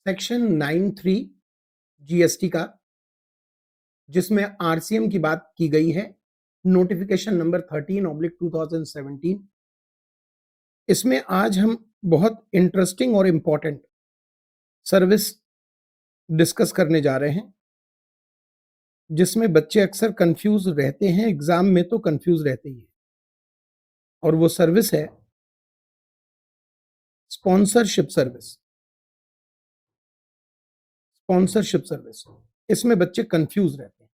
Section 9(3) GST का, जिसमें RCM की बात की गई है, नोटिफिकेशन नंबर 13/2017। इसमें आज हम बहुत इंटरेस्टिंग और इंपॉर्टेंट सर्विस डिस्कस करने जा रहे हैं, जिसमें बच्चे अक्सर कंफ्यूज रहते हैं। एग्जाम में तो कंफ्यूज रहते ही हैं, और वो सर्विस है स्पॉन्सरशिप सर्विस। स्पॉन्सरशिप सर्विस, इसमें बच्चे कंफ्यूज रहते हैं।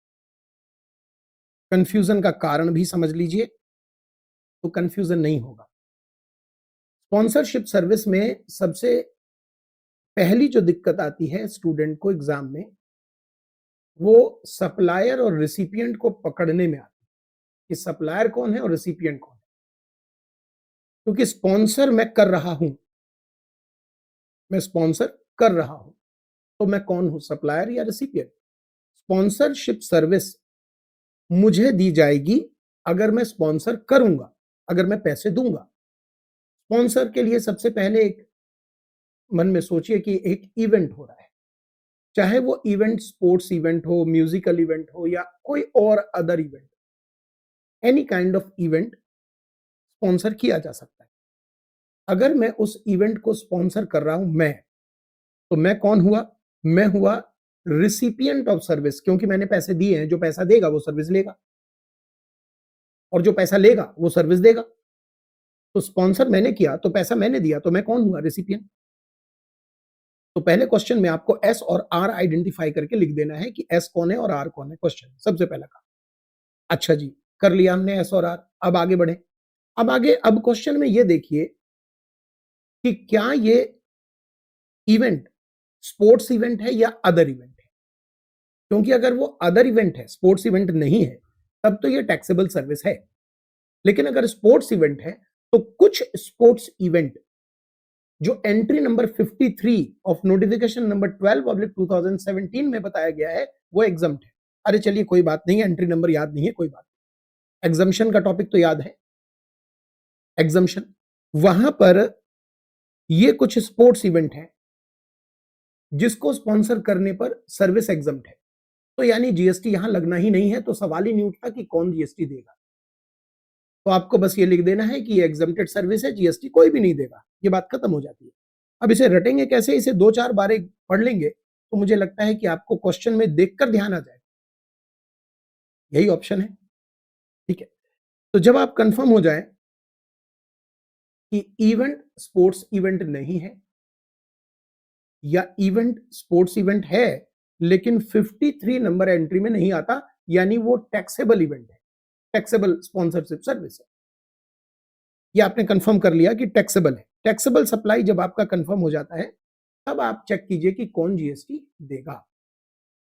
कंफ्यूजन का कारण भी समझ लीजिए, तो कंफ्यूजन नहीं होगा। स्पॉन्सरशिप सर्विस में सबसे पहली जो दिक्कत आती है स्टूडेंट को एग्जाम में, वो सप्लायर और रिसिपिएंट को पकड़ने में आती है कि सप्लायर कौन है और रिसिपिएंट कौन है। क्योंकि स्पॉन्सर मैं कर रहा हूं, मैं स्पॉन्सर कर रहा हूं, तो मैं कौन हूं, सप्लायर या रिसिपिएंट। स्पॉन्सरशिप सर्विस मुझे दी जाएगी अगर मैं स्पॉन्सर करूंगा, अगर मैं पैसे दूंगा। स्पॉन्सर के लिए सबसे पहले एक मन में सोचिए कि एक इवेंट हो रहा है, चाहे वो इवेंट स्पोर्ट्स इवेंट हो, म्यूजिकल इवेंट हो, या कोई और other event, any kind of event sponsor किया जा सकता है। अगर मैं उस इवेंट को स्पॉन्सर कर रहा हूं तो मैं कौन हुआ, मैं हुआ रिसिपिएंट ऑफ सर्विस, क्योंकि मैंने पैसे दिए हैं। जो पैसा देगा वो सर्विस लेगा, और जो पैसा लेगा वो सर्विस देगा। तो स्पॉन्सर मैंने किया तो पैसा मैंने दिया, तो मैं कौन हुआ, रिसिपिएंट। तो पहले क्वेश्चन में आपको एस और आर आइडेंटिफाई करके लिख देना है कि एस कौन है और आर कौन है। क्वेश्चन सबसे पहला काम। अच्छा जी, कर लिया हमने एस और आर। अब आगे बढ़े। अब क्वेश्चन में ये देखिए कि क्या ये इवेंट स्पोर्ट्स इवेंट है या अदर इवेंट है। क्योंकि अगर वो अदर इवेंट है, स्पोर्ट्स इवेंट नहीं है, तब तो ये टैक्सेबल सर्विस है। लेकिन अगर स्पोर्ट्स इवेंट है, तो कुछ स्पोर्ट्स इवेंट जो entry number 53 of notification number 12/2017 में बताया गया है, वो एग्जम्प्ट है। अरे चलिए कोई बात नहीं है, एंट्री नंबर याद नहीं है, कोई बात नहीं। एग्जम्पशन का टॉपिक तो याद है। एग्जम्पशन, वहां पर ये कुछ स्पोर्ट्स इवेंट है जिसको स्पॉन्सर करने पर सर्विस एग्जम्प्ट है। तो यानी जीएसटी यहां लगना ही नहीं है, तो सवाल ही नहीं उठता कि कौन जीएसटी देगा। तो आपको बस ये लिख देना है कि ये एग्जम्प्टेड सर्विस है, जीएसटी कोई भी नहीं देगा। ये बात खत्म हो जाती है। अब इसे रटेंगे कैसे, इसे 2-4 बार पढ़ लेंगे तो मुझे लगता है कि आपको क्वेश्चन में देखकर ध्यान आ जाएगा। यही ऑप्शन है, ठीक है। तो जब आप कंफर्म हो जाए कि इवेंट स्पोर्ट्स इवेंट नहीं है, या इवेंट स्पोर्ट्स इवेंट है लेकिन 53 नंबर एंट्री में नहीं आता, यानी वो टैक्सेबल इवेंट है, टैक्सेबल स्पॉन्सरशिप सर्विस है। ये आपने कंफर्म कर लिया कि टैक्सेबल है। टैक्सेबल सप्लाई जब आपका कंफर्म हो जाता है, तब आप चेक कीजिए कि कौन जीएसटी देगा,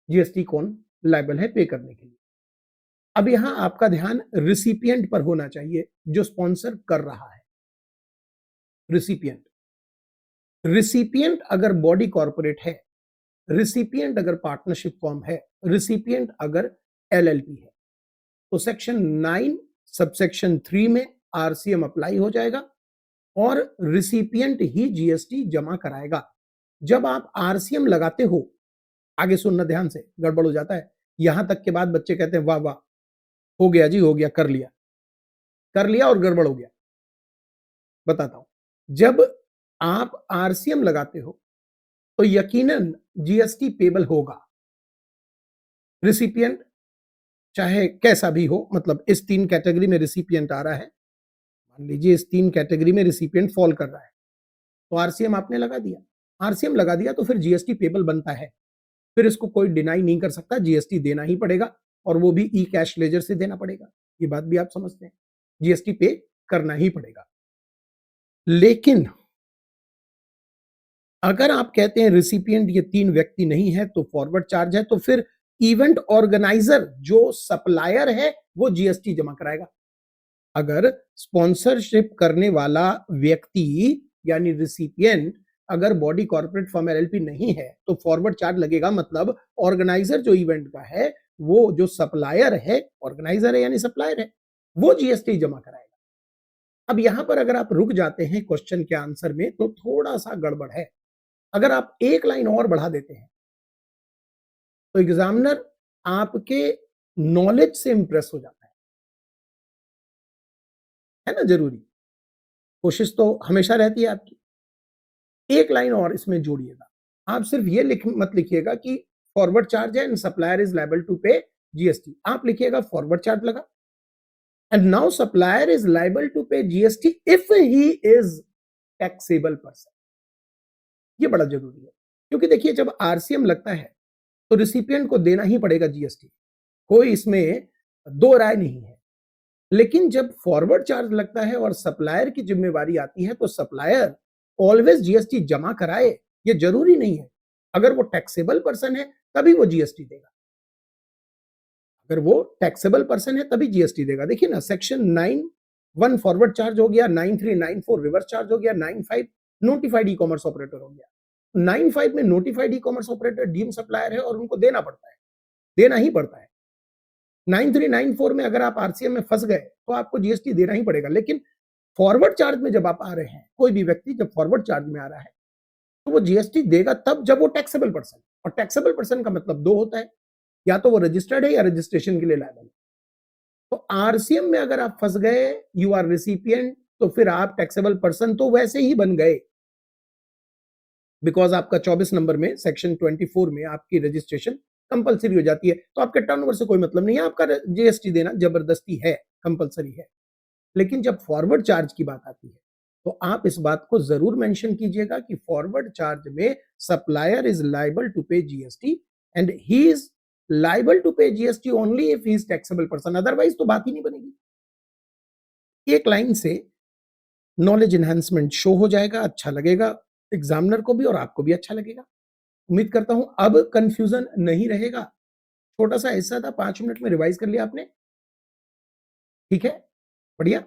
जीएसटी कौन लायबल है पे करने के लिए। अब यहां आपका ध्यान रिसिपिएंट पर होना चाहिए, जो स्पॉन्सर कर रहा है। रिसिपिएंट, रिसिपिएंट अगर बॉडी कॉर्पोरेट है, रिसिपिएंट अगर पार्टनरशिप फॉर्म है, रिसिपिएंट अगर एलएलपी है, तो सेक्शन 9 सबसेक्शन 3 में आरसीएम अप्लाई हो जाएगा और रिसिपिएंट ही जीएसटी जमा कराएगा। जब आप आरसीएम लगाते हो, आगे सुनना ध्यान से, गड़बड़ हो जाता है। यहां तक के बाद बच्चे कहते हैं वाह वाह, हो गया जी, हो गया, कर लिया और गड़बड़ हो गया। बताता हूं। जब आप आरसीएम लगाते हो तो यकीनन जीएसटी पेबल होगा। रिसिपिएंट चाहे कैसा भी हो, मतलब इस 3 कैटेगरी में रिसिपिएंट आ रहा है, मान लीजिए इस 3 कैटेगरी में रिसिपिएंट फॉल कर रहा है, तो आरसीएम आपने लगा दिया। आरसीएम लगा दिया तो फिर जीएसटी पेबल बनता है। फिर इसको कोई डिनाई नहीं कर सकता, जीएसटी देना ही पड़ेगा, और वो भी ई कैश लेजर से देना पड़ेगा। ये बात भी आप समझते हैं, जीएसटी पे करना ही पड़ेगा। लेकिन अगर आप कहते हैं रिसिपिएंट ये 3 व्यक्ति नहीं है, तो फॉरवर्ड चार्ज है, तो फिर इवेंट ऑर्गेनाइजर जो सप्लायर है वो जीएसटी जमा कराएगा। अगर स्पॉन्सरशिप करने वाला व्यक्ति यानी रिसिपिएंट अगर बॉडी कॉर्पोरेट फर्म एलएलपी नहीं है, तो फॉरवर्ड चार्ज लगेगा। मतलब ऑर्गेनाइजर जो इवेंट का है, वो जो सप्लायर है, ऑर्गेनाइजर है यानी सप्लायर है, वो जीएसटी जमा कराएगा। अब यहां पर अगर आप रुक जाते हैं क्वेश्चन के आंसर में, तो थोड़ा सा गड़बड़ है। अगर आप एक लाइन और बढ़ा देते हैं, तो एग्जामिनर आपके नॉलेज से इंप्रेस हो जाता है ना ज़रूरी? कोशिश तो हमेशा रहती है आपकी। एक लाइन और इसमें जोड़िएगा। आप सिर्फ ये मत लिखिएगा कि फॉरवर्ड चार्ज है and supplier is liable to pay GST. आप लिखिएगा फॉरवर्ड चार्ज लगा and now supplier is liable to pay GST if he is taxable person. ये बड़ा जरूरी है, क्योंकि देखिए जब आरसीएम लगता है तो रिसिपिएंट को देना ही पड़ेगा जीएसटी, कोई इसमें दो राय नहीं है। लेकिन जब फॉरवर्ड चार्ज लगता है और सप्लायर की जिम्मेवारी आती है, तो सप्लायर ऑलवेज जीएसटी जमा कराए, ये जरूरी नहीं है। अगर वो टैक्सेबल पर्सन है तभी वो जीएसटी देगा, अगर वो टैक्सेबल पर्सन है तभी जीएसटी देगा। देखिए ना, सेक्शन 9(1) फॉरवर्ड चार्ज हो गया, 9(3) 9(4) रिवर्स चार्ज हो गया, 9(5) नोटिफाइड ई कॉमर्स ऑपरेटर हो गया। 9(5) में notified e commerce operator deem supplier है और उनको देना पड़ता है, देना ही पड़ता है। 9(3) 9(4) में अगर आप आरसीएम में फंस गए तो आपको जीएसटी देना ही पड़ेगा। लेकिन फॉरवर्ड चार्ज में जब आप आ रहे हैं, कोई भी व्यक्ति जब फॉरवर्ड चार्ज में आ रहा है, तो वो जीएसटी देगा तब जब वो टैक्सेबल पर्सन, और टैक्सेबल पर्सन का मतलब दो होता है, या तो वो रजिस्टर्ड है या रजिस्ट्रेशन के लिए लायबल है। तो आरसीएम में अगर आप फंस गए, यू आर रिसिपिएंट, तो फिर आप टैक्सेबल पर्सन तो वैसे ही बन गए, बिकॉज आपका 24 नंबर में सेक्शन 24 में आपकी रजिस्ट्रेशन कंपलसरी हो जाती है। तो आपके टर्नओवर से कोई मतलब नहीं है, आपका जीएसटी देना जबरदस्ती है, कंपलसरी है। लेकिन जब फॉरवर्ड चार्ज की बात आती है, तो आप इस बात को जरूर मेंशन कीजिएगा कि फॉरवर्ड चार्ज में supplier is liable to pay GST and he is liable to pay GST only if he is taxable person, otherwise तो बात ही नहीं बनेगी। एक लाइन से नॉलेज एनहांसमेंट शो हो जाएगा, अच्छा लगेगा एग्जामिनर को भी और आपको भी अच्छा लगेगा। उम्मीद करता हूं अब कंफ्यूजन नहीं रहेगा। छोटा सा हिस्सा था, 5 मिनट में रिवाइज कर लिया आपने। ठीक है, बढ़िया।